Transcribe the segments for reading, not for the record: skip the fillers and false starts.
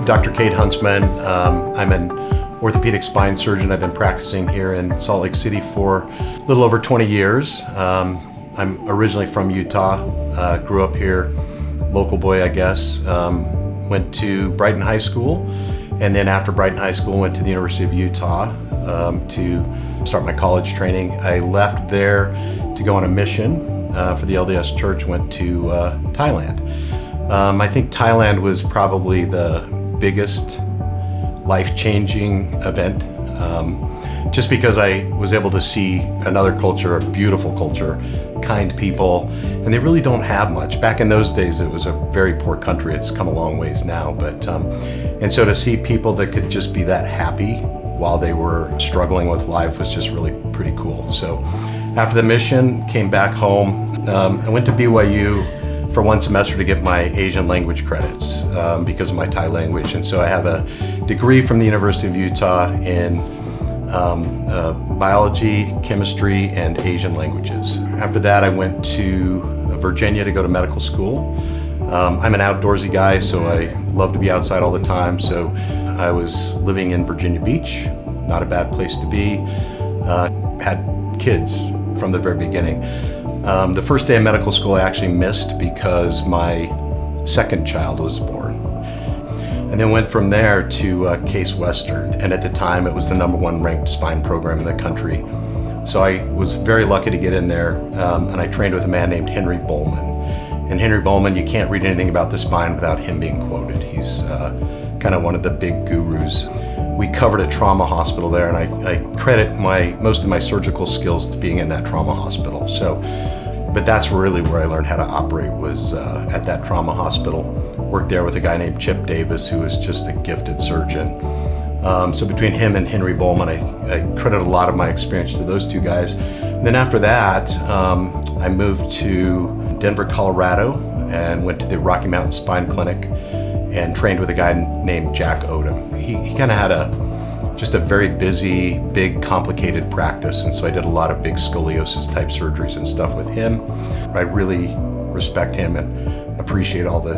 Dr. Kade Huntsman. I'm an orthopedic spine surgeon. I've been practicing here in Salt Lake City for a little over 20 years. I'm originally from Utah, grew up here, local boy, I guess. Went to Brighton High School, and then after Brighton High School, went to the University of Utah to start my college training. I left there to go on a mission for the LDS Church, went to Thailand. I think Thailand was probably the biggest life-changing event, just because I was able to see another culture, a beautiful culture, kind people, and they really don't have much. Back in those days, it was a very poor country. It's come a long ways now, and so to see people that could just be that happy while they were struggling with life was just really pretty cool. So after the mission, came back home. I went to BYU for one semester to get my Asian language credits because of my Thai language. And so I have a degree from the University of Utah in biology, chemistry, and Asian languages. After that, I went to Virginia to go to medical school. I'm an outdoorsy guy, so I love to be outside all the time. So I was living in Virginia Beach, not a bad place to be. Had kids from the very beginning. The first day of medical school I actually missed because my second child was born. And then went from there to Case Western, and at the time it was the #1 ranked spine program in the country. So I was very lucky to get in there, and I trained with a man named Henry Bowman. And Henry Bowman, you can't read anything about the spine without him being quoted. He's kind of one of the big gurus. We covered a trauma hospital there, and I credit most of my surgical skills to being in that trauma hospital. But that's really where I learned how to operate, was at that trauma hospital. Worked there with a guy named Chip Davis, who was just a gifted surgeon. So between him and Henry Bowman, I credit a lot of my experience to those two guys. And then after that, I moved to Denver, Colorado, and went to the Rocky Mountain Spine Clinic and trained with a guy named Jack Odom. He kind of had just a very busy, big, complicated practice, and so I did a lot of big scoliosis type surgeries and stuff with him. I really respect him and appreciate all the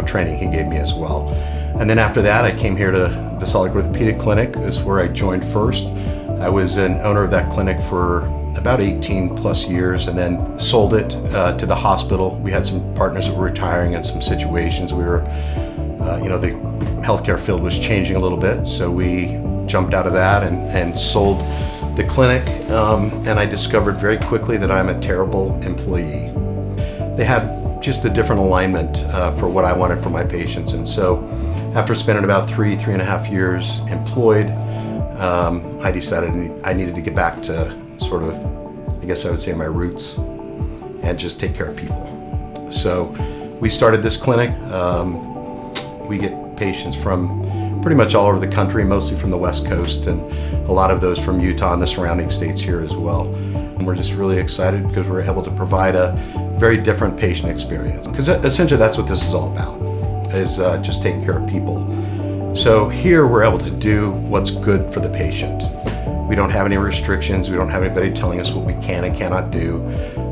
training he gave me as well. And then after that, I came here to the Salt Lake Orthopedic Clinic. This is where I joined first. I was an owner of that clinic for about 18 plus years, and then sold it to the hospital. We had some partners that were retiring in some situations. We were, the healthcare field was changing a little bit, so we jumped out of that and sold the clinic, and I discovered very quickly that I'm a terrible employee. They had just a different alignment for what I wanted for my patients, and so after spending about 3.5 years employed, I decided I needed to get back to sort of, I guess I would say, my roots and just take care of people. So we started this clinic. We get patients from pretty much all over the country, mostly from the West Coast, and a lot of those from Utah and the surrounding states here as well. And we're just really excited because we're able to provide a very different patient experience. Because essentially that's what this is all about, is just taking care of people. So here we're able to do what's good for the patient. We don't have any restrictions. We don't have anybody telling us what we can and cannot do.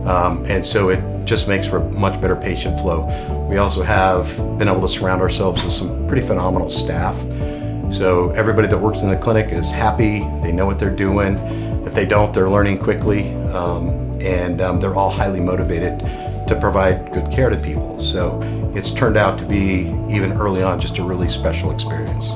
And so it just makes for much better patient flow. We also have been able to surround ourselves with some pretty phenomenal staff. So everybody that works in the clinic is happy. They know what they're doing. If they don't, they're learning quickly. And they're all highly motivated to provide good care to people. So it's turned out to be, even early on, just a really special experience.